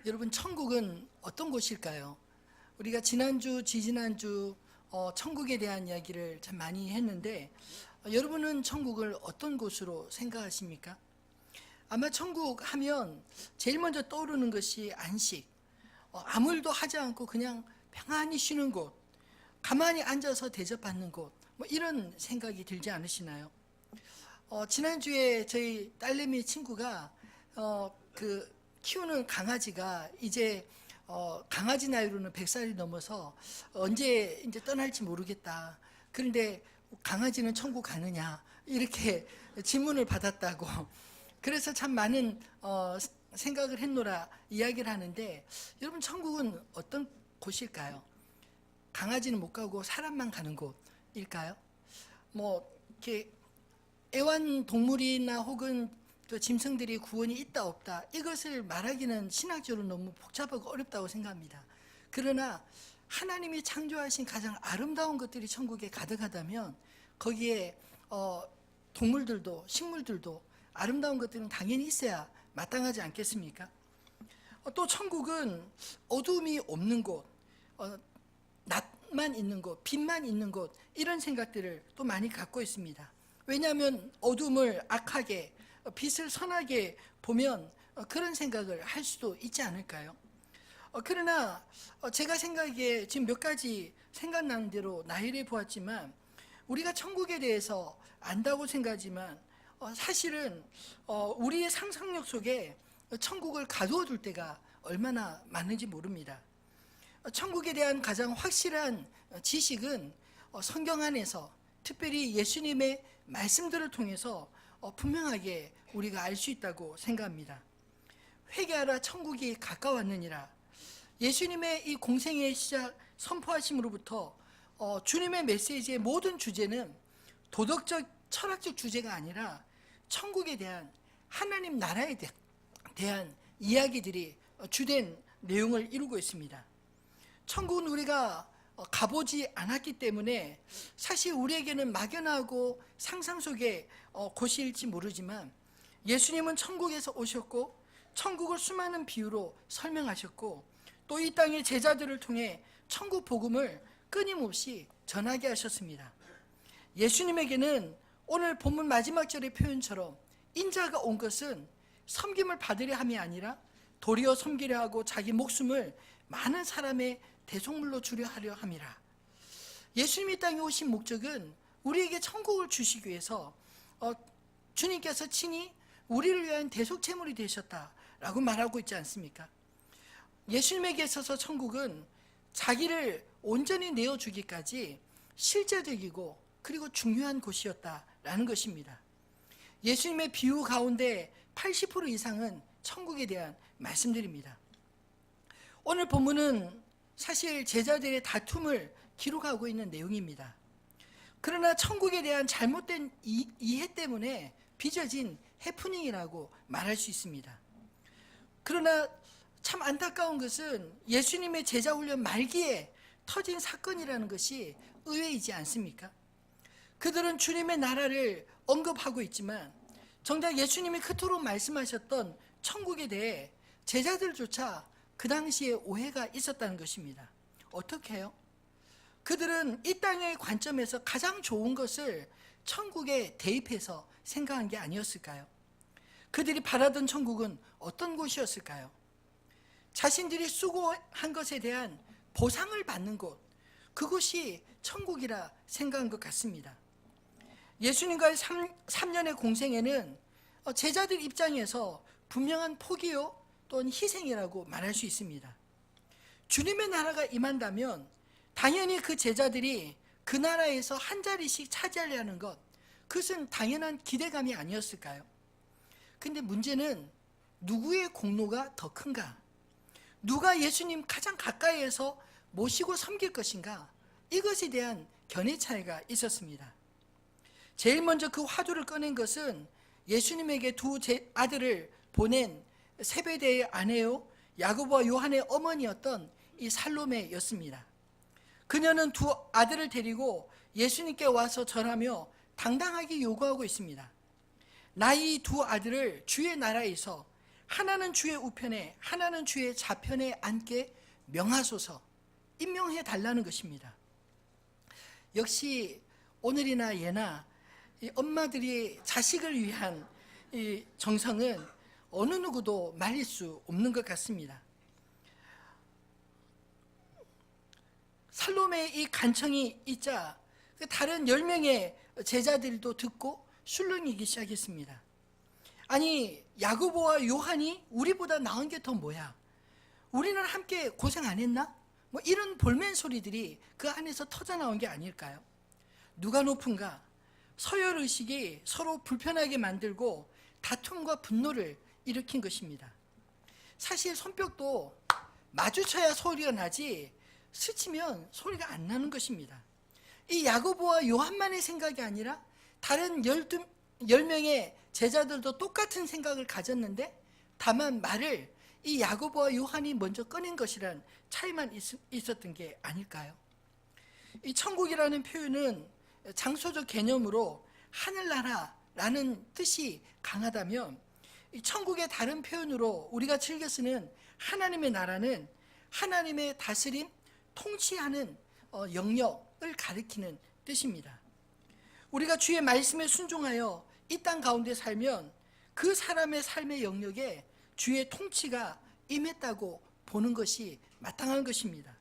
여러분, 천국은 어떤 곳일까요? 우리가 지난주, 지지난주 천국에 대한 이야기를 참 많이 했는데 여러분은 천국을 어떤 곳으로 생각하십니까? 아마 천국 하면 제일 먼저 떠오르는 것이 안식, 아무 일도 하지 않고 그냥 평안히 쉬는 곳, 가만히 앉아서 대접받는 곳, 뭐 이런 생각이 들지 않으시나요? 지난주에 저희 딸내미 친구가 키우는 강아지가 이제 강아지 나이로는 100살이 넘어서 언제 이제 떠날지 모르겠다. 그런데 강아지는 천국 가느냐? 이렇게 질문을 받았다고. 그래서 참 많은 생각을 했노라 이야기를 하는데, 여러분, 천국은 어떤 곳일까요? 강아지는 못 가고 사람만 가는 곳일까요? 뭐 이렇게 애완동물이나 혹은 또 짐승들이 구원이 있다 없다, 이것을 말하기는 신학적으로 너무 복잡하고 어렵다고 생각합니다. 그러나 하나님이 창조하신 가장 아름다운 것들이 천국에 가득하다면 거기에 동물들도 식물들도 아름다운 것들은 당연히 있어야 마땅하지 않겠습니까? 또 천국은 어둠이 없는 곳, 낮만 있는 곳, 빛만 있는 곳, 이런 생각들을 또 많이 갖고 있습니다. 왜냐하면 어둠을 악하게, 빛을 선하게 보면 그런 생각을 할 수도 있지 않을까요? 그러나 제가 생각에 지금 몇 가지 생각나는 대로 나열해 보았지만, 우리가 천국에 대해서 안다고 생각하지만 사실은 우리의 상상력 속에 천국을 가두어 둘 때가 얼마나 많은지 모릅니다. 천국에 대한 가장 확실한 지식은 성경 안에서, 특별히 예수님의 말씀들을 통해서 분명하게 우리가 알 수 있다고 생각합니다. 회개하라, 천국이 가까웠느니라. 예수님의 이 공생의 시작 선포하심으로부터 주님의 메시지의 모든 주제는 도덕적, 철학적 주제가 아니라 천국에 대한, 하나님 나라에 대한 이야기들이 주된 내용을 이루고 있습니다. 천국은 우리가 가보지 않았기 때문에 사실 우리에게는 막연하고 상상 속의 곳일지 모르지만, 예수님은 천국에서 오셨고 천국을 수많은 비유로 설명하셨고, 또 이 땅의 제자들을 통해 천국 복음을 끊임없이 전하게 하셨습니다. 예수님에게는 오늘 본문 마지막 절의 표현처럼 인자가 온 것은 섬김을 받으려 함이 아니라 도리어 섬기려 하고 자기 목숨을 많은 사람의 대속물로 주려 하려 함이라. 예수님이 땅에 오신 목적은 우리에게 천국을 주시기 위해서 주님께서 친히 우리를 위한 대속제물이 되셨다라고 말하고 있지 않습니까? 예수님에게 있어서 천국은 자기를 온전히 내어주기까지 실제적이고 그리고 중요한 곳이었다라는 것입니다. 예수님의 비유 가운데 80% 이상은 천국에 대한 말씀들입니다. 오늘 본문은 사실 제자들의 다툼을 기록하고 있는 내용입니다. 그러나 천국에 대한 잘못된 이해 때문에 빚어진 해프닝이라고 말할 수 있습니다. 그러나 참 안타까운 것은 예수님의 제자훈련 말기에 터진 사건이라는 것이 의외이지 않습니까? 그들은 주님의 나라를 언급하고 있지만 정작 예수님이 그토록 말씀하셨던 천국에 대해 제자들조차 그 당시에 오해가 있었다는 것입니다. 어떻게 해요? 그들은 이 땅의 관점에서 가장 좋은 것을 천국에 대입해서 생각한 게 아니었을까요? 그들이 바라던 천국은 어떤 곳이었을까요? 자신들이 수고한 것에 대한 보상을 받는 곳, 그곳이 천국이라 생각한 것 같습니다. 예수님과의 3년의 공생애는 제자들 입장에서 분명한 포기요 또는 희생이라고 말할 수 있습니다. 주님의 나라가 임한다면 당연히 그 제자들이 그 나라에서 한 자리씩 차지하려는 것, 그것은 당연한 기대감이 아니었을까요? 근데 문제는 누구의 공로가 더 큰가? 누가 예수님 가장 가까이에서 모시고 섬길 것인가? 이것에 대한 견해 차이가 있었습니다. 제일 먼저 그 화두를 꺼낸 것은 예수님에게 두 아들을 보낸 세베대의 아내요 야고보와 요한의 어머니였던 이 살로메였습니다. 그녀는 두 아들을 데리고 예수님께 와서 절하며 당당하게 요구하고 있습니다. 나 이 두 아들을 주의 나라에서 하나는 주의 우편에 하나는 주의 좌편에 앉게 명하소서, 임명해 달라는 것입니다. 역시 오늘이나 예나 이 엄마들이 자식을 위한 이 정성은 어느 누구도 말릴 수 없는 것 같습니다. 살로메의 이 간청이 있자 다른 10명의 제자들도 듣고 술렁이기 시작했습니다. 아니, 야고보와 요한이 우리보다 나은 게 더 뭐야? 우리는 함께 고생 안 했나? 뭐 이런 볼멘 소리들이 그 안에서 터져 나온 게 아닐까요? 누가 높은가? 서열의식이 서로 불편하게 만들고 다툼과 분노를 일으킨 것입니다. 사실 손뼉도 마주쳐야 소리가 나지 스치면 소리가 안 나는 것입니다. 이 야고보와 요한만의 생각이 아니라 다른 10명의 제자들도 똑같은 생각을 가졌는데 다만 말을 이 야고보와 요한이 먼저 꺼낸 것이란 차이만 있었던 게 아닐까요? 이 천국이라는 표현은 장소적 개념으로 하늘나라라는 뜻이 강하다면 이 천국의 다른 표현으로 우리가 즐겨 쓰는 하나님의 나라는 하나님의 다스림, 통치하는 영역을 가리키는 뜻입니다. 우리가 주의 말씀에 순종하여 이 땅 가운데 살면 그 사람의 삶의 영역에 주의 통치가 임했다고 보는 것이 마땅한 것입니다.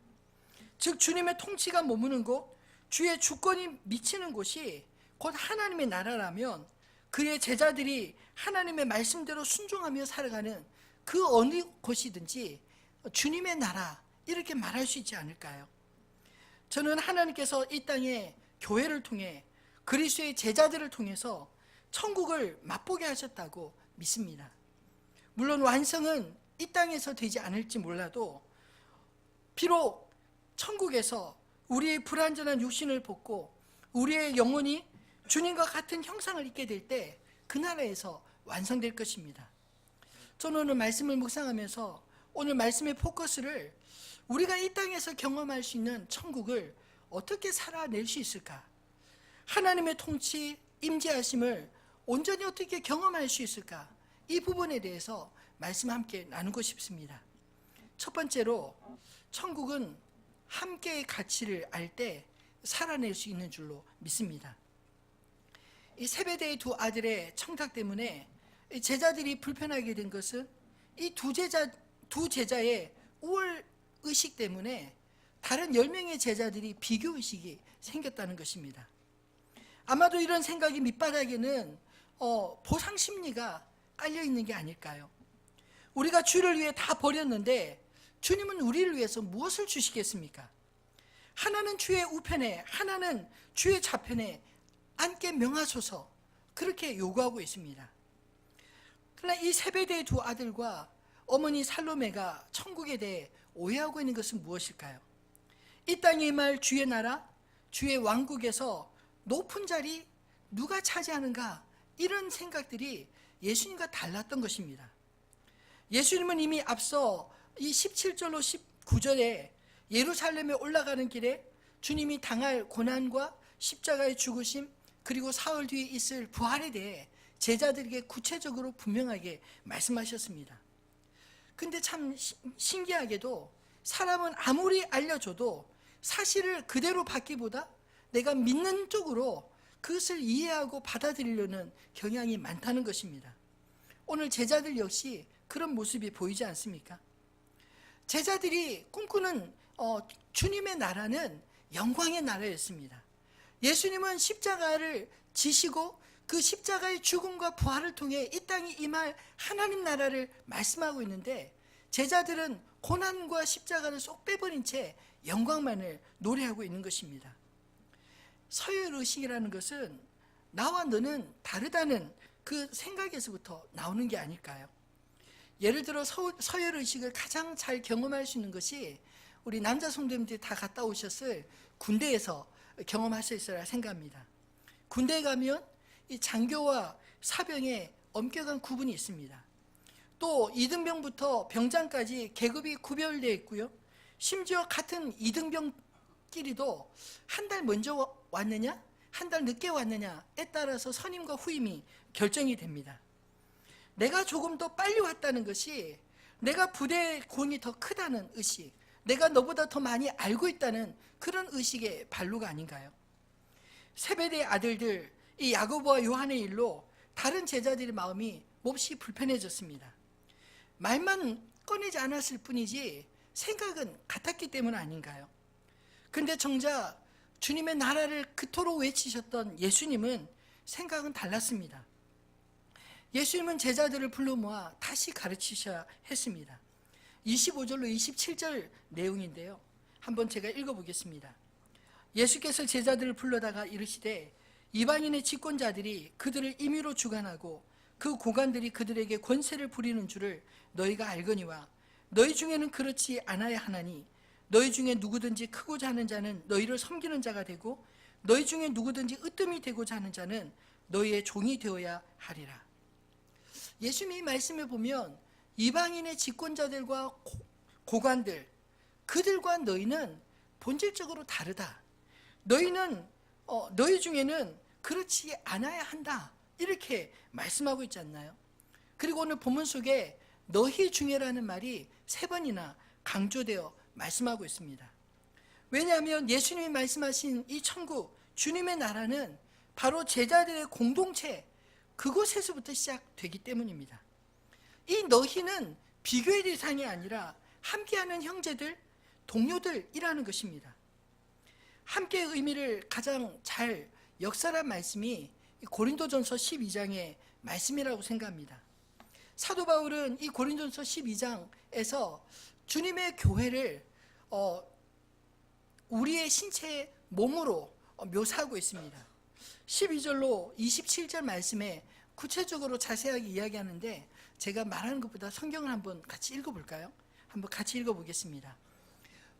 즉 주님의 통치가 머무는 곳, 주의 주권이 미치는 곳이 곧 하나님의 나라라면 그의 제자들이 하나님의 말씀대로 순종하며 살아가는 그 어느 곳이든지 주님의 나라 이렇게 말할 수 있지 않을까요? 저는 하나님께서 이 땅에 교회를 통해 그리스도의 제자들을 통해서 천국을 맛보게 하셨다고 믿습니다. 물론 완성은 이 땅에서 되지 않을지 몰라도 비록 천국에서 우리의 불완전한 육신을 벗고 우리의 영혼이 주님과 같은 형상을 입게 될 때 그 나라에서 완성될 것입니다. 저는 오늘 말씀을 묵상하면서 오늘 말씀의 포커스를 우리가 이 땅에서 경험할 수 있는 천국을 어떻게 살아낼 수 있을까? 하나님의 통치, 임재하심을 온전히 어떻게 경험할 수 있을까? 이 부분에 대해서 말씀 함께 나누고 싶습니다. 첫 번째로 천국은 함께의 가치를 알 때 살아낼 수 있는 줄로 믿습니다. 이 세베대의 두 아들의 청탁 때문에 제자들이 불편하게 된 것은 이 두 제자의 우월 의식 때문에 다른 10명의 제자들이 비교 의식이 생겼다는 것입니다. 아마도 이런 생각이 밑바닥에는 보상 심리가 깔려 있는 게 아닐까요? 우리가 주를 위해 다 버렸는데 주님은 우리를 위해서 무엇을 주시겠습니까? 하나는 주의 우편에 하나는 주의 좌편에 앉게 명하소서, 그렇게 요구하고 있습니다. 그러나 이 세베대의 두 아들과 어머니 살로메가 천국에 대해 오해하고 있는 것은 무엇일까요? 이 땅에 임할 주의 나라, 주의 왕국에서 높은 자리 누가 차지하는가, 이런 생각들이 예수님과 달랐던 것입니다. 예수님은 이미 앞서 이 17절로 19절에 예루살렘에 올라가는 길에 주님이 당할 고난과 십자가의 죽으심 그리고 사흘 뒤에 있을 부활에 대해 제자들에게 구체적으로 분명하게 말씀하셨습니다. 근데 참 신기하게도 사람은 아무리 알려줘도 사실을 그대로 받기보다 내가 믿는 쪽으로 그것을 이해하고 받아들이려는 경향이 많다는 것입니다. 오늘 제자들 역시 그런 모습이 보이지 않습니까? 제자들이 꿈꾸는 주님의 나라는 영광의 나라였습니다. 예수님은 십자가를 지시고 그 십자가의 죽음과 부활을 통해 이 땅에 임할 하나님 나라를 말씀하고 있는데 제자들은 고난과 십자가를 쏙 빼버린 채 영광만을 노래하고 있는 것입니다. 서열의식이라는 것은 나와 너는 다르다는 그 생각에서부터 나오는 게 아닐까요? 예를 들어 서열의식을 가장 잘 경험할 수 있는 것이 우리 남자 성도님들이 다 갔다 오셨을 군대에서 경험하셨으리라 생각합니다. 군대에 가면 이 장교와 사병의 엄격한 구분이 있습니다. 또 2등병부터 병장까지 계급이 구별되어 있고요. 심지어 같은 2등병끼리도 한 달 먼저 왔느냐 한 달 늦게 왔느냐에 따라서 선임과 후임이 결정이 됩니다. 내가 조금 더 빨리 왔다는 것이, 내가 부대의 공이 더 크다는 의식, 내가 너보다 더 많이 알고 있다는 그런 의식의 발로가 아닌가요? 세베대의 아들들, 이 야고보와 요한의 일로 다른 제자들의 마음이 몹시 불편해졌습니다. 말만 꺼내지 않았을 뿐이지 생각은 같았기 때문 아닌가요? 근데 정작 주님의 나라를 그토록 외치셨던 예수님은 생각은 달랐습니다. 예수님은 제자들을 불러 모아 다시 가르치셔야 했습니다. 25절로 27절 내용인데요, 한번 제가 읽어보겠습니다. 예수께서 제자들을 불러다가 이르시되 이방인의 집권자들이 그들을 임의로 주관하고 그 고관들이 그들에게 권세를 부리는 줄을 너희가 알거니와 너희 중에는 그렇지 않아야 하나니 너희 중에 누구든지 크고자 하는 자는 너희를 섬기는 자가 되고 너희 중에 누구든지 으뜸이 되고자 하는 자는 너희의 종이 되어야 하리라. 예수님이 말씀을 보면 이방인의 집권자들과 고관들, 그들과 너희는 본질적으로 다르다. 너희는 너희 중에는 그렇지 않아야 한다, 이렇게 말씀하고 있지 않나요? 그리고 오늘 본문 속에 너희 중에라는 말이 3번이나 강조되어 말씀하고 있습니다. 왜냐하면 예수님이 말씀하신 이 천국, 주님의 나라는 바로 제자들의 공동체, 그곳에서부터 시작되기 때문입니다. 이 너희는 비교의 대상이 아니라 함께하는 형제들, 동료들이라는 것입니다. 함께의 의미를 가장 잘 역설한 말씀이 고린도전서 12장의 말씀이라고 생각합니다. 사도 바울은 이 고린도전서 12장에서 주님의 교회를 우리의 신체의 몸으로 묘사하고 있습니다. 12절로 27절 말씀에 구체적으로 자세하게 이야기하는데, 제가 말하는 것보다 성경을 한번 같이 읽어볼까요? 한번 같이 읽어보겠습니다.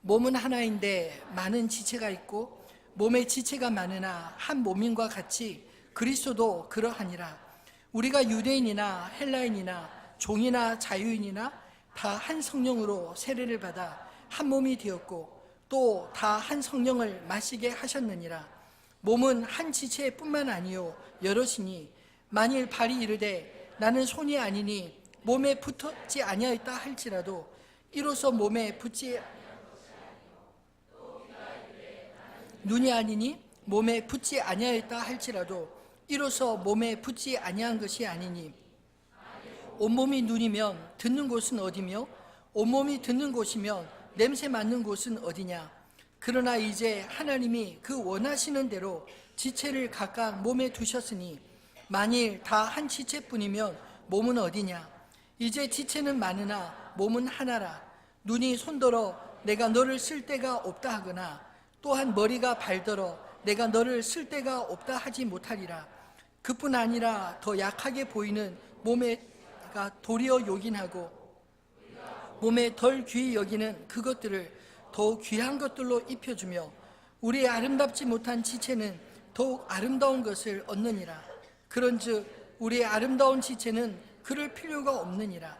몸은 하나인데 많은 지체가 있고 몸의 지체가 많으나 한 몸인과 같이 그리스도도 그러하니라. 우리가 유대인이나 헬라인이나 종이나 자유인이나 다 한 성령으로 세례를 받아 한 몸이 되었고 또 다 한 성령을 마시게 하셨느니라. 몸은 한 지체뿐만 아니요 여럿이니 만일 발이 이르되 나는 손이 아니니 몸에 붙지 아니하였다 할지라도 이로써 몸에 붙지, 눈이 아니니 몸에 붙지 아니하였다 할지라도 이로써 몸에 붙지 아니한 것이 아니니 온몸이 눈이면 듣는 곳은 어디며 온몸이 듣는 곳이면 냄새 맡는 곳은 어디냐. 그러나 이제 하나님이 그 원하시는 대로 지체를 각각 몸에 두셨으니 만일 다 한 지체뿐이면 몸은 어디냐. 이제 지체는 많으나 몸은 하나라. 눈이 손더러 내가 너를 쓸 데가 없다 하거나 또한 머리가 발더러 내가 너를 쓸 데가 없다 하지 못하리라. 그뿐 아니라 더 약하게 보이는 몸에가 도리어 요긴하고 몸에 덜 귀히 여기는 그것들을 더욱 귀한 것들로 입혀주며 우리의 아름답지 못한 지체는 더욱 아름다운 것을 얻느니라. 그런즉 우리의 아름다운 지체는 그럴 필요가 없느니라.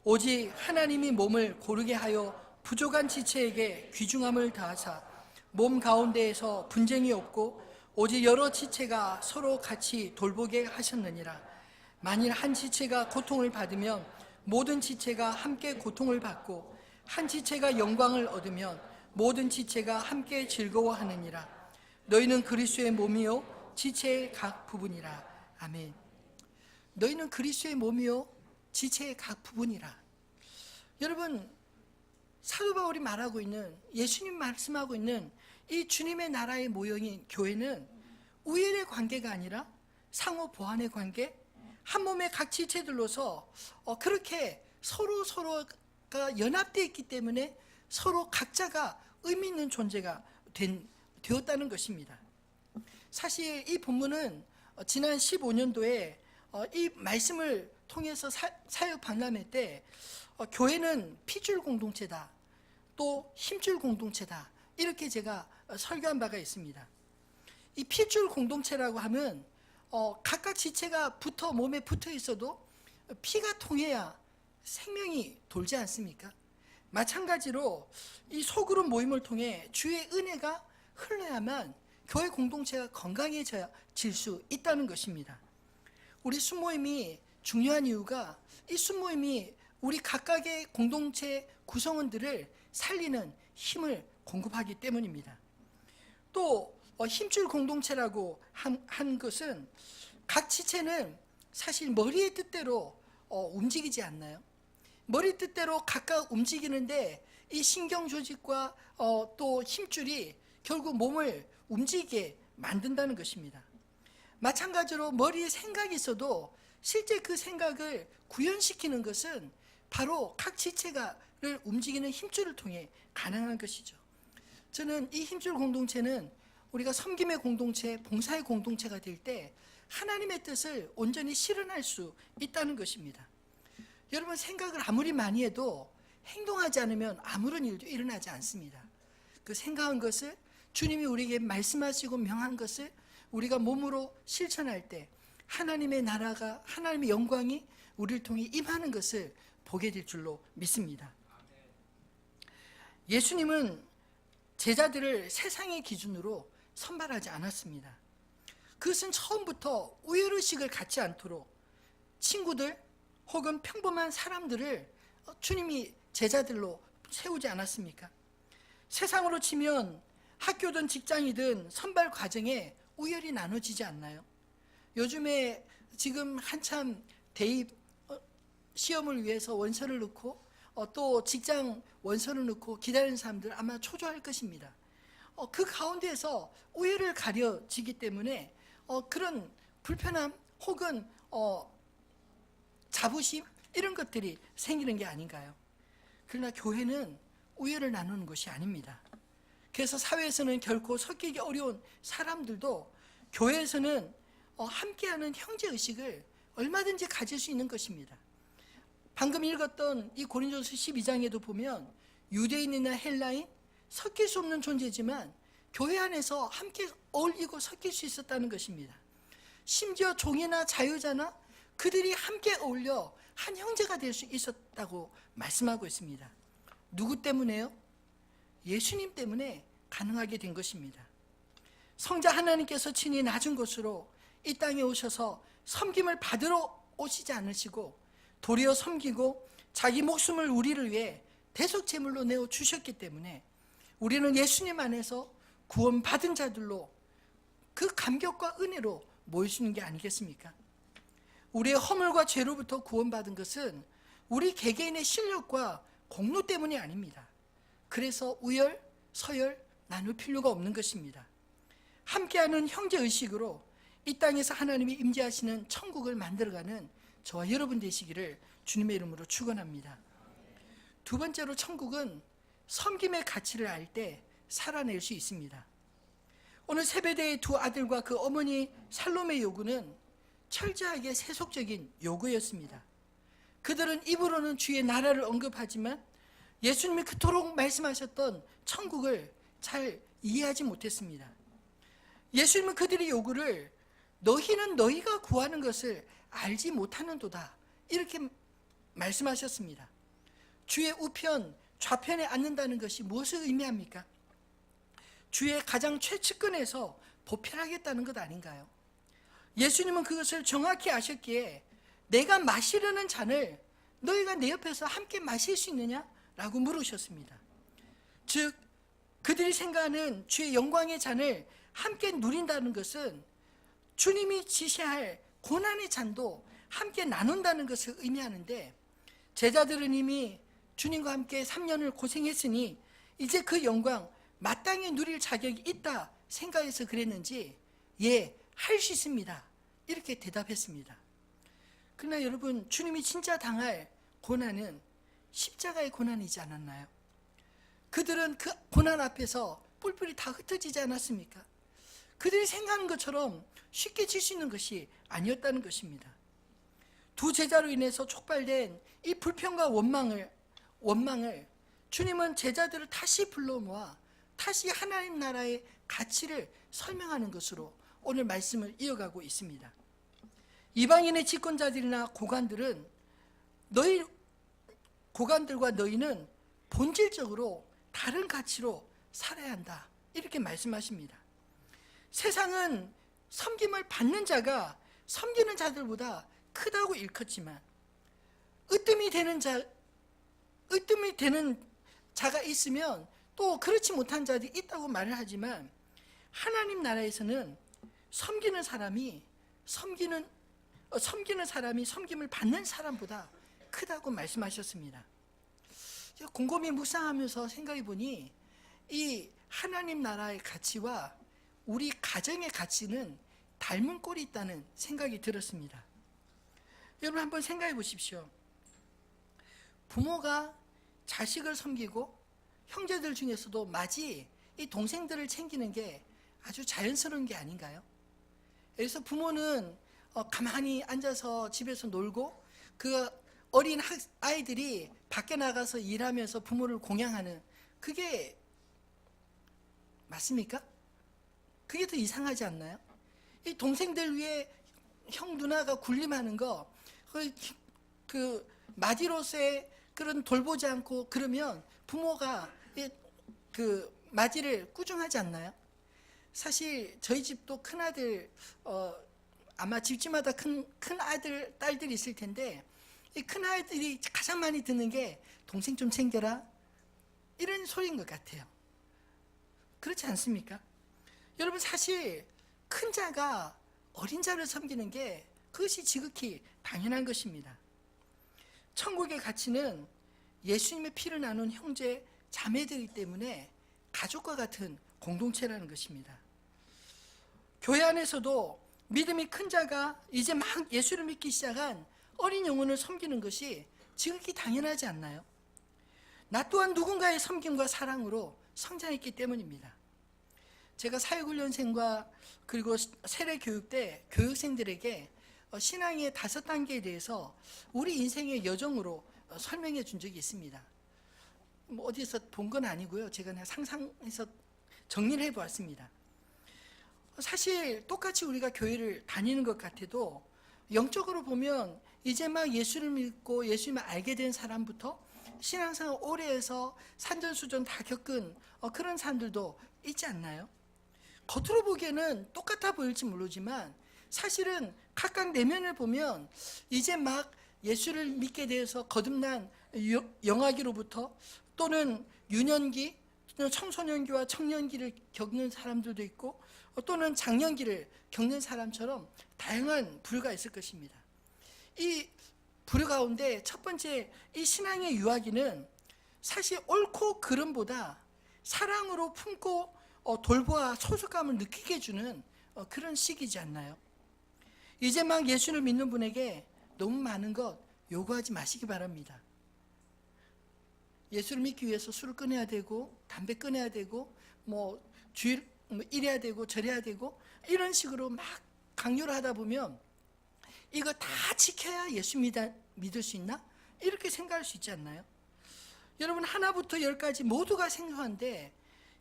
오직 하나님이 몸을 고르게 하여 부족한 지체에게 귀중함을 다하사 몸 가운데에서 분쟁이 없고 오직 여러 지체가 서로 같이 돌보게 하셨느니라. 만일 한 지체가 고통을 받으면 모든 지체가 함께 고통을 받고 한 지체가 영광을 얻으면 모든 지체가 함께 즐거워하느니라. 너희는 그리스도의 몸이요 지체의 각 부분이라. 아멘. 너희는 그리스도의 몸이요 지체의 각 부분이라. 여러분, 사도 바울이 말하고 있는, 예수님 말씀하고 있는 이 주님의 나라의 모형인 교회는 우일의 관계가 아니라 상호 보완의 관계, 한 몸의 각 지체들로서 그렇게 서로가 연합되어 있기 때문에 서로 각자가 의미 있는 존재가 되었다는 것입니다. 사실 이 본문은 지난 15년도에 이 말씀을 통해서 사역 박람회 때 교회는 피줄 공동체다, 또 힘줄 공동체다, 이렇게 제가 설교한 바가 있습니다. 이 피줄 공동체라고 하면 각각 지체가 몸에 붙어 있어도 피가 통해야 생명이 돌지 않습니까? 마찬가지로 이 소그룹 모임을 통해 주의 은혜가 흘러야만 교회 공동체가 건강해질 수 있다는 것입니다. 우리 순모임이 중요한 이유가 이 순모임이 우리 각각의 공동체 구성원들을 살리는 힘을 공급하기 때문입니다. 또 힘줄 공동체라고 한 것은 각 지체는 사실 머리의 뜻대로 움직이지 않나요? 머리 뜻대로 각각 움직이는데 이 신경 조직과 또 힘줄이 결국 몸을 움직이게 만든다는 것입니다. 마찬가지로 머리에 생각이 있어도 실제 그 생각을 구현시키는 것은 바로 각 지체가를 움직이는 힘줄을 통해 가능한 것이죠. 저는 이 힘줄 공동체는 우리가 섬김의 공동체, 봉사의 공동체가 될 때 하나님의 뜻을 온전히 실현할 수 있다는 것입니다. 여러분, 생각을 아무리 많이 해도 행동하지 않으면 아무런 일도 일어나지 않습니다. 그 생각한 것을 주님이 우리에게 말씀하시고 명한 것을 우리가 몸으로 실천할 때 하나님의 나라가, 하나님의 영광이 우리를 통해 임하는 것을 보게 될 줄로 믿습니다. 예수님은 제자들을 세상의 기준으로 선발하지 않았습니다. 그것은 처음부터 우열의식을 갖지 않도록 친구들 혹은 평범한 사람들을 주님이 제자들로 세우지 않았습니까? 세상으로 치면 학교든 직장이든 선발 과정에 우열이 나눠지지 않나요? 요즘에 지금 한참 대입 시험을 위해서 원서를 넣고 또 직장 원서를 넣고 기다리는 사람들 아마 초조할 것입니다. 그 가운데에서 우열을 가려지기 때문에 그런 불편함 혹은 자부심 이런 것들이 생기는 게 아닌가요? 그러나 교회는 우열을 나누는 것이 아닙니다. 그래서 사회에서는 결코 섞이기 어려운 사람들도 교회에서는 함께하는 형제의식을 얼마든지 가질 수 있는 것입니다. 방금 읽었던 이 고린도서 12장에도 보면 유대인이나 헬라인 섞일 수 없는 존재지만 교회 안에서 함께 어울리고 섞일 수 있었다는 것입니다. 심지어 종이나 자유자나 그들이 함께 어울려 한 형제가 될 수 있었다고 말씀하고 있습니다. 누구 때문에요? 예수님 때문에 가능하게 된 것입니다. 성자 하나님께서 친히 낮은 곳으로 이 땅에 오셔서 섬김을 받으러 오시지 않으시고 도리어 섬기고 자기 목숨을 우리를 위해 대속제물로 내어 주셨기 때문에 우리는 예수님 안에서 구원받은 자들로 그 감격과 은혜로 모일 수 있는 게 아니겠습니까? 우리의 허물과 죄로부터 구원받은 것은 우리 개개인의 실력과 공로 때문이 아닙니다. 그래서 우열, 서열 나눌 필요가 없는 것입니다. 함께하는 형제의식으로 이 땅에서 하나님이 임재하시는 천국을 만들어가는 저와 여러분 되시기를 주님의 이름으로 축원합니다. 두 번째로 천국은 섬김의 가치를 알 때 살아낼 수 있습니다. 오늘 세베대의 두 아들과 그 어머니 살로메의 요구는 철저하게 세속적인 요구였습니다. 그들은 입으로는 주의 나라를 언급하지만 예수님이 그토록 말씀하셨던 천국을 잘 이해하지 못했습니다. 예수님은 그들의 요구를 너희는 너희가 구하는 것을 알지 못하는도다 이렇게 말씀하셨습니다. 주의 우편 좌편에 앉는다는 것이 무엇을 의미합니까? 주의 가장 최측근에서 보편하겠다는 것 아닌가요? 예수님은 그것을 정확히 아셨기에 내가 마시려는 잔을 너희가 내 옆에서 함께 마실 수 있느냐? 라고 물으셨습니다. 즉 그들이 생각하는 주의 영광의 잔을 함께 누린다는 것은 주님이 지시할 고난의 잔도 함께 나눈다는 것을 의미하는데 제자들은 이미 주님과 함께 3년을 고생했으니 이제 그 영광 마땅히 누릴 자격이 있다 생각해서 그랬는지 예, 할 수 있습니다 이렇게 대답했습니다. 그러나 여러분, 주님이 진짜 당할 고난은 십자가의 고난이지 않았나요? 그들은 그 고난 앞에서 뿔뿔이 다 흩어지지 않았습니까? 그들이 생각하는 것처럼 쉽게 질 수 있는 것이 아니었다는 것입니다. 두 제자로 인해서 촉발된 이 불평과 원망을 주님은 제자들을 다시 불러 모아 다시 하나님 나라의 가치를 설명하는 것으로 오늘 말씀을 이어가고 있습니다. 이방인의 집권자들이나 고관들과 너희는 본질적으로 다른 가치로 살아야 한다 이렇게 말씀하십니다. 세상은 섬김을 받는 자가 섬기는 자들보다 크다고 일컫지만 으뜸이 되는 자가 있으면 또 그렇지 못한 자들이 있다고 말을 하지만 하나님 나라에서는 섬기는 사람이 섬김을 받는 사람보다 크다고 말씀하셨습니다. 제가 곰곰이 묵상하면서 생각해 보니 이 하나님 나라의 가치와 우리 가정의 가치는 닮은 꼴이 있다는 생각이 들었습니다. 여러분 한번 생각해 보십시오. 부모가 자식을 섬기고 형제들 중에서도 마지 이 동생들을 챙기는 게 아주 자연스러운 게 아닌가요? 그래서 부모는 가만히 앉아서 집에서 놀고 그 어린 아이들이 밖에 나가서 일하면서 부모를 공양하는, 그게 맞습니까? 그게 더 이상하지 않나요? 이 동생들 위해 형 누나가 군림하는 거, 그 마지로서의 그런 돌보지 않고 그러면 부모가 그 마지를 꾸중하지 않나요? 사실 저희 집도 큰 아들, 아마 집집마다 큰 아들, 딸들이 있을 텐데 이 큰 아이들이 가장 많이 듣는 게 동생 좀 챙겨라, 이런 소리인 것 같아요. 그렇지 않습니까? 여러분 사실 큰 자가 어린 자를 섬기는 게 그것이 지극히 당연한 것입니다. 천국의 가치는 예수님의 피를 나눈 형제 자매들이기 때문에 가족과 같은 공동체라는 것입니다. 교회 안에서도 믿음이 큰 자가 이제 막 예수를 믿기 시작한 어린 영혼을 섬기는 것이 지극히 당연하지 않나요? 나 또한 누군가의 섬김과 사랑으로 성장했기 때문입니다. 제가 사회훈련생과 그리고 세례교육 때 교육생들에게 신앙의 5단계에 대해서 우리 인생의 여정으로 설명해 준 적이 있습니다. 뭐 어디서 본 건 아니고요. 제가 그냥 상상해서 정리를 해보았습니다. 사실 똑같이 우리가 교회를 다니는 것 같아도 영적으로 보면 이제 막 예수를 믿고 예수님을 알게 된 사람부터 신앙생활 오래 해서 산전수전 다 겪은 그런 사람들도 있지 않나요? 겉으로 보기에는 똑같아 보일지 모르지만 사실은 각각 내면을 보면 이제 막 예수를 믿게 되어서 거듭난 영아기로부터 또는 유년기, 또는 청소년기와 청년기를 겪는 사람들도 있고 또는 장년기를 겪는 사람처럼 다양한 부류가 있을 것입니다. 이 부류 가운데 첫 번째 이 신앙의 유아기는 사실 옳고 그름보다 사랑으로 품고 돌보아 소속감을 느끼게 해주는 그런 시기지 않나요? 이제 막 예수를 믿는 분에게 너무 많은 것 요구하지 마시기 바랍니다. 예수를 믿기 위해서 술을 끊어야 되고 담배 끊어야 되고 뭐 주일 이래야 되고 저래야 되고 이런 식으로 막 강요를 하다 보면 이거 다 지켜야 예수 믿을 수 있나? 이렇게 생각할 수 있지 않나요? 여러분 하나부터 10까지 모두가 생소한데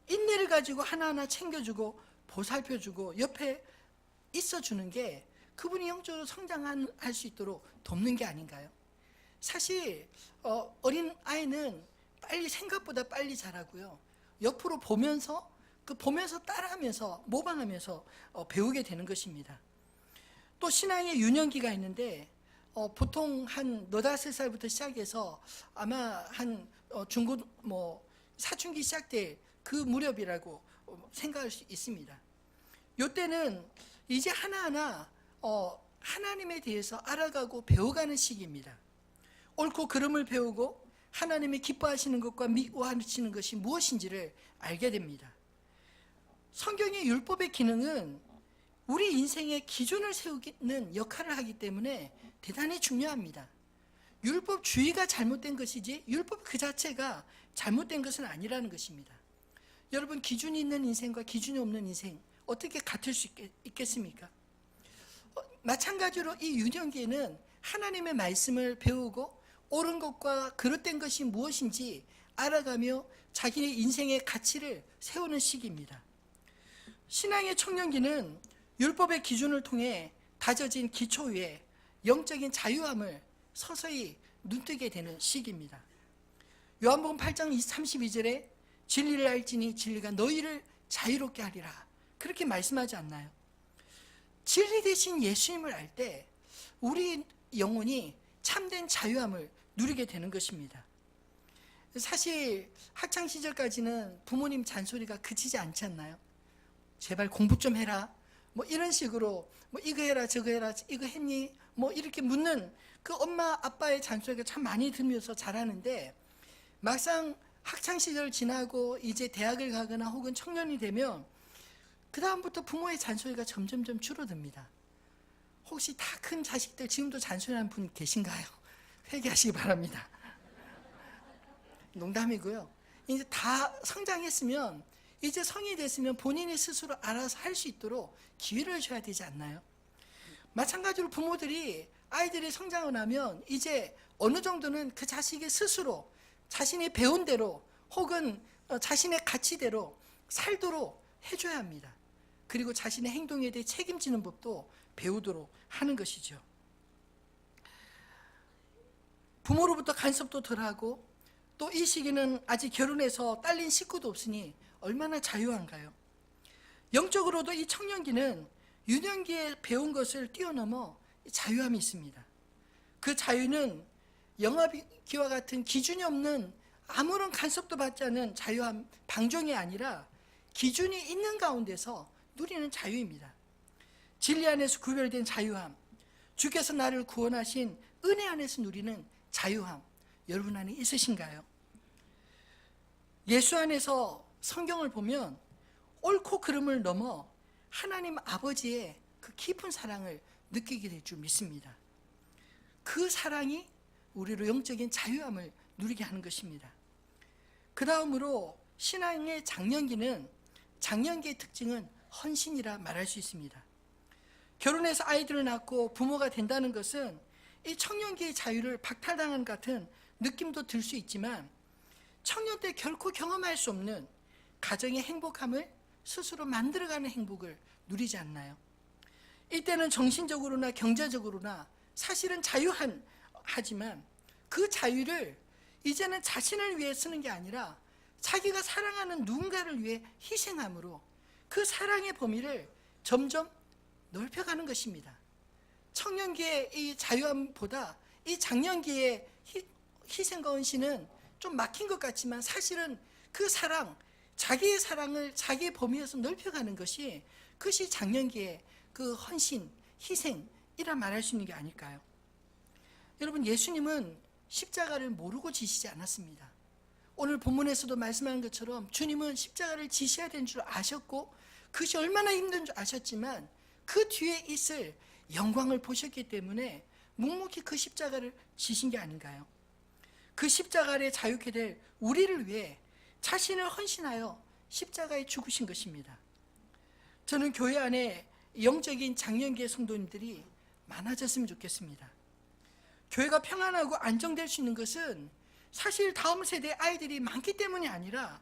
인내를 가지고 하나하나 챙겨주고 보살펴주고 옆에 있어주는 게 그분이 영적으로 성장할 수 있도록 돕는 게 아닌가요? 사실 어린 아이는 생각보다 빨리 자라고요. 옆으로 보면서 따라하면서 모방하면서 배우게 되는 것입니다. 또 신앙의 유년기가 있는데 보통 한 4-5살부터 시작해서 아마 한 중고 사춘기 시작될 그 무렵이라고 생각할 수 있습니다. 이때는 이제 하나하나 하나님에 대해서 알아가고 배워가는 시기입니다. 옳고 그름을 배우고 하나님이 기뻐하시는 것과 미워하시는 것이 무엇인지를 알게 됩니다. 성경의 율법의 기능은 우리 인생의 기준을 세우는 역할을 하기 때문에 대단히 중요합니다. 율법주의가 잘못된 것이지 율법 그 자체가 잘못된 것은 아니라는 것입니다. 여러분 기준이 있는 인생과 기준이 없는 인생 어떻게 같을 수 있겠습니까? 마찬가지로 이 유년기에는 하나님의 말씀을 배우고 옳은 것과 그릇된 것이 무엇인지 알아가며 자기의 인생의 가치를 세우는 시기입니다. 신앙의 청년기는 율법의 기준을 통해 다져진 기초 위에 영적인 자유함을 서서히 눈뜨게 되는 시기입니다. 요한복음 8장 32절에 진리를 알지니 진리가 너희를 자유롭게 하리라, 그렇게 말씀하지 않나요? 진리 대신 예수님을 알 때 우리 영혼이 참된 자유함을 누리게 되는 것입니다. 사실 학창 시절까지는 부모님 잔소리가 그치지 않지 않나요? 제발 공부 좀 해라, 뭐 이런 식으로 뭐 이거 해라 저거 해라, 이거 했니? 뭐 이렇게 묻는 그 엄마 아빠의 잔소리가 참 많이 들으면서 자라는데, 막상 학창 시절 지나고 이제 대학을 가거나 혹은 청년이 되면 그 다음부터 부모의 잔소리가 점점점 줄어듭니다. 혹시 다 큰 자식들 지금도 잔소리하는 분 계신가요? 회개하시기 바랍니다. 농담이고요. 이제 다 성장했으면, 이제 성인이 됐으면 본인이 스스로 알아서 할 수 있도록 기회를 줘야 되지 않나요? 마찬가지로 부모들이 아이들이 성장을 하면 이제 어느 정도는 그 자식이 스스로 자신이 배운 대로 혹은 자신의 가치대로 살도록 해줘야 합니다. 그리고 자신의 행동에 대해 책임지는 법도 배우도록 하는 것이죠. 부모로부터 간섭도 덜하고, 또 이 시기는 아직 결혼해서 딸린 식구도 없으니 얼마나 자유한가요? 영적으로도 이 청년기는 유년기에 배운 것을 뛰어넘어 자유함이 있습니다. 그 자유는 영아기와 같은 기준이 없는 아무런 간섭도 받지 않은 자유함, 방종이 아니라 기준이 있는 가운데서 누리는 자유입니다. 진리 안에서 구별된 자유함, 주께서 나를 구원하신 은혜 안에서 누리는 자유함, 여러분 안에 있으신가요? 예수 안에서 성경을 보면 옳고 그름을 넘어 하나님 아버지의 그 깊은 사랑을 느끼게 될 줄 믿습니다. 그 사랑이 우리로 영적인 자유함을 누리게 하는 것입니다. 그 다음으로 신앙의 장년기의 특징은 헌신이라 말할 수 있습니다. 결혼해서 아이들을 낳고 부모가 된다는 것은 이 청년기의 자유를 박탈당한 같은 느낌도 들 수 있지만, 청년 때 결코 경험할 수 없는 가정의 행복함을 스스로 만들어가는 행복을 누리지 않나요? 이때는 정신적으로나 경제적으로나 사실은 하지만 그 자유를 이제는 자신을 위해 쓰는 게 아니라 자기가 사랑하는 누군가를 위해 희생함으로 그 사랑의 범위를 점점 넓혀가는 것입니다. 청년기의 이 자유함보다 이 장년기의 희생과 헌신은 좀 막힌 것 같지만, 사실은 그 사랑, 자기의 사랑을 자기의 범위에서 넓혀가는 것이, 그것이 장년기의 그 헌신, 희생이라 말할 수 있는 게 아닐까요? 여러분, 예수님은 십자가를 모르고 지시지 않았습니다. 오늘 본문에서도 말씀하는 것처럼 주님은 십자가를 지셔야 되는 줄 아셨고, 그것이 얼마나 힘든 줄 아셨지만 그 뒤에 있을 영광을 보셨기 때문에 묵묵히 그 십자가를 지신 게 아닌가요? 그 십자가 아래 자유케 될 우리를 위해 자신을 헌신하여 십자가에 죽으신 것입니다. 저는 교회 안에 영적인 장년기의 성도님들이 많아졌으면 좋겠습니다. 교회가 평안하고 안정될 수 있는 것은 사실 다음 세대 아이들이 많기 때문이 아니라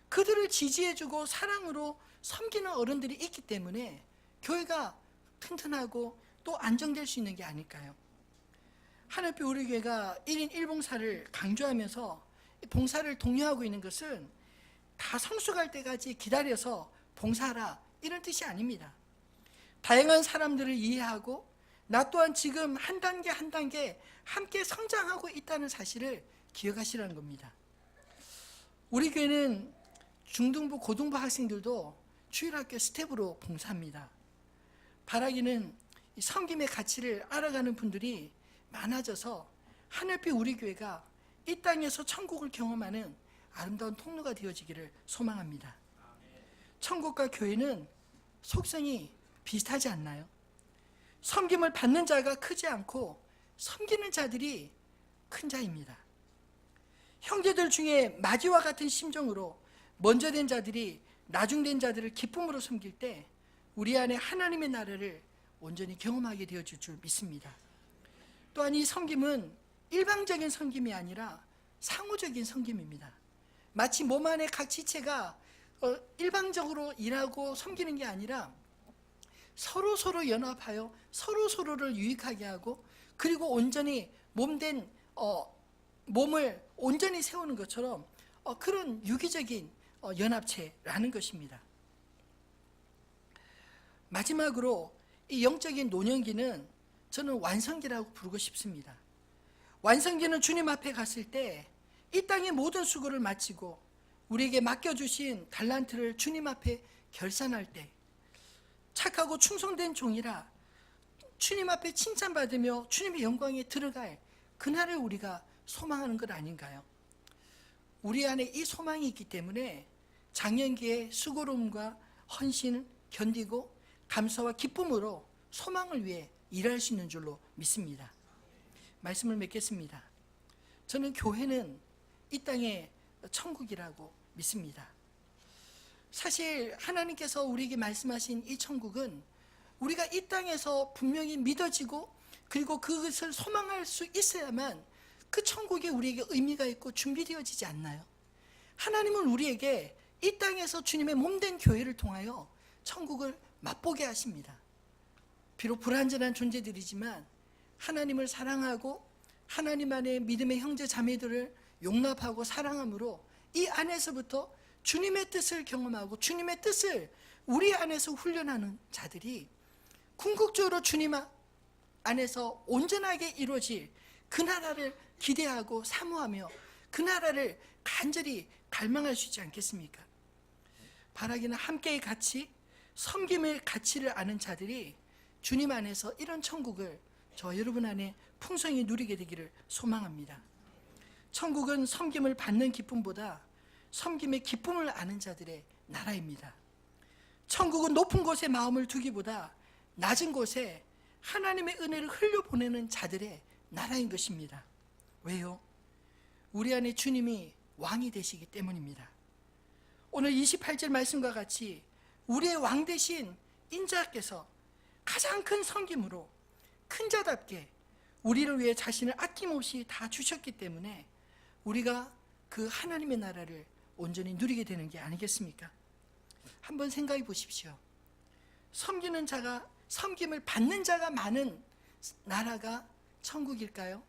그들을 지지해주고 사랑으로 섬기는 어른들이 있기 때문에 교회가 튼튼하고 또 안정될 수 있는 게 아닐까요? 하늘빛 우리 교회가 1인 1봉사를 강조하면서 봉사를 독려하고 있는 것은 다 성숙할 때까지 기다려서 봉사하라, 이런 뜻이 아닙니다. 다양한 사람들을 이해하고 나 또한 지금 한 단계 한 단계 함께 성장하고 있다는 사실을 기억하시라는 겁니다. 우리 교회는 중등부, 고등부 학생들도 주일학교 스텝으로 봉사합니다. 바라기는 섬김의 가치를 알아가는 분들이 많아져서 하늘빛 우리 교회가 이 땅에서 천국을 경험하는 아름다운 통로가 되어지기를 소망합니다. 천국과 교회는 속성이 비슷하지 않나요? 섬김을 받는 자가 크지 않고 섬기는 자들이 큰 자입니다. 형제들 중에 마귀와 같은 심정으로 먼저 된 자들이 나중된 자들을 기쁨으로 섬길 때 우리 안에 하나님의 나라를 온전히 경험하게 되어질 줄 믿습니다. 또한 이 섬김은 일방적인 섬김이 아니라 상호적인 섬김입니다. 마치 몸 안에 각 지체가 일방적으로 일하고 섬기는 게 아니라 서로 연합하여 서로를 유익하게 하고, 그리고 온전히 몸을 온전히 세우는 것처럼 그런 유기적인 연합체라는 것입니다. 마지막으로 이 영적인 노년기는 저는 완성기라고 부르고 싶습니다. 완성기는 주님 앞에 갔을 때 이 땅의 모든 수고를 마치고 우리에게 맡겨주신 달란트를 주님 앞에 결산할 때 착하고 충성된 종이라 주님 앞에 칭찬받으며 주님의 영광에 들어갈 그날을 우리가 소망하는 것 아닌가요? 우리 안에 이 소망이 있기 때문에 장년기의 수고로움과 헌신을 견디고 감사와 기쁨으로 소망을 위해 일할 수 있는 줄로 믿습니다. 말씀을 맺겠습니다. 저는 교회는 이 땅의 천국이라고 믿습니다. 사실 하나님께서 우리에게 말씀하신 이 천국은 우리가 이 땅에서 분명히 믿어지고 그리고 그것을 소망할 수 있어야만 그 천국이 우리에게 의미가 있고 준비되어지지 않나요? 하나님은 우리에게 이 땅에서 주님의 몸된 교회를 통하여 천국을 맛보게 하십니다. 비록 불완전한 존재들이지만 하나님을 사랑하고 하나님 안에 믿음의 형제 자매들을 용납하고 사랑함으로 이 안에서부터 주님의 뜻을 경험하고 주님의 뜻을 우리 안에서 훈련하는 자들이 궁극적으로 주님 안에서 온전하게 이루어질 그 나라를 기대하고 사모하며 그 나라를 간절히 갈망할 수 있지 않겠습니까? 바라기는 함께의 가치, 섬김의 가치를 아는 자들이 주님 안에서 이런 천국을 저 여러분 안에 풍성히 누리게 되기를 소망합니다. 천국은 섬김을 받는 기쁨보다 섬김의 기쁨을 아는 자들의 나라입니다. 천국은 높은 곳에 마음을 두기보다 낮은 곳에 하나님의 은혜를 흘려보내는 자들의 나라인 것입니다. 왜요? 우리 안에 주님이 왕이 되시기 때문입니다. 오늘 28절 말씀과 같이 우리의 왕 되신 인자께서 가장 큰 섬김으로 큰 자답게 우리를 위해 자신을 아낌없이 다 주셨기 때문에 우리가 그 하나님의 나라를 온전히 누리게 되는 게 아니겠습니까? 한번 생각해 보십시오. 섬기는 자가, 섬김을 받는 자가 많은 나라가 천국일까요?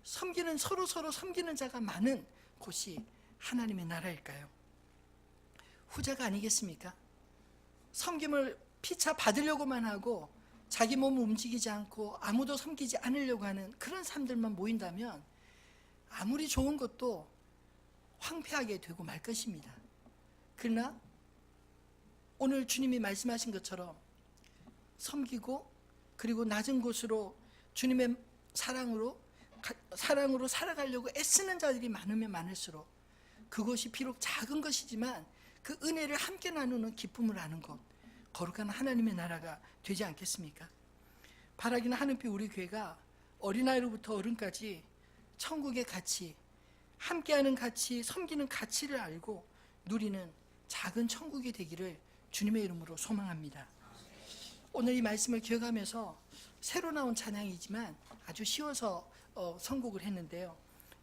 서로 섬기는 자가 많은 곳이 하나님의 나라일까요? 후자가 아니겠습니까? 섬김을 피차 받으려고만 하고 자기 몸을 움직이지 않고 아무도 섬기지 않으려고 하는 그런 사람들만 모인다면 아무리 좋은 것도 황폐하게 되고 말 것입니다. 그러나 오늘 주님이 말씀하신 것처럼 섬기고 그리고 낮은 곳으로 주님의 사랑으로 살아가려고 애쓰는 자들이 많으면 많을수록 그것이 비록 작은 것이지만 그 은혜를 함께 나누는 기쁨을 아는 것, 거룩한 하나님의 나라가 되지 않겠습니까? 바라기는 하늘빛 우리 교회가 어린아이로부터 어른까지 천국의 가치, 함께하는 가치, 섬기는 가치를 알고 누리는 작은 천국이 되기를 주님의 이름으로 소망합니다. 오늘 이 말씀을 기억하면서 새로 나온 찬양이지만 아주 쉬워서 선곡을 했는데요.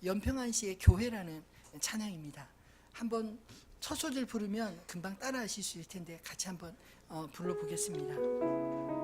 연평안 시의 교회라는 찬양입니다. 한번 첫 소절 부르면 금방 따라 하실 수 있을 텐데 같이 한번 불러보겠습니다.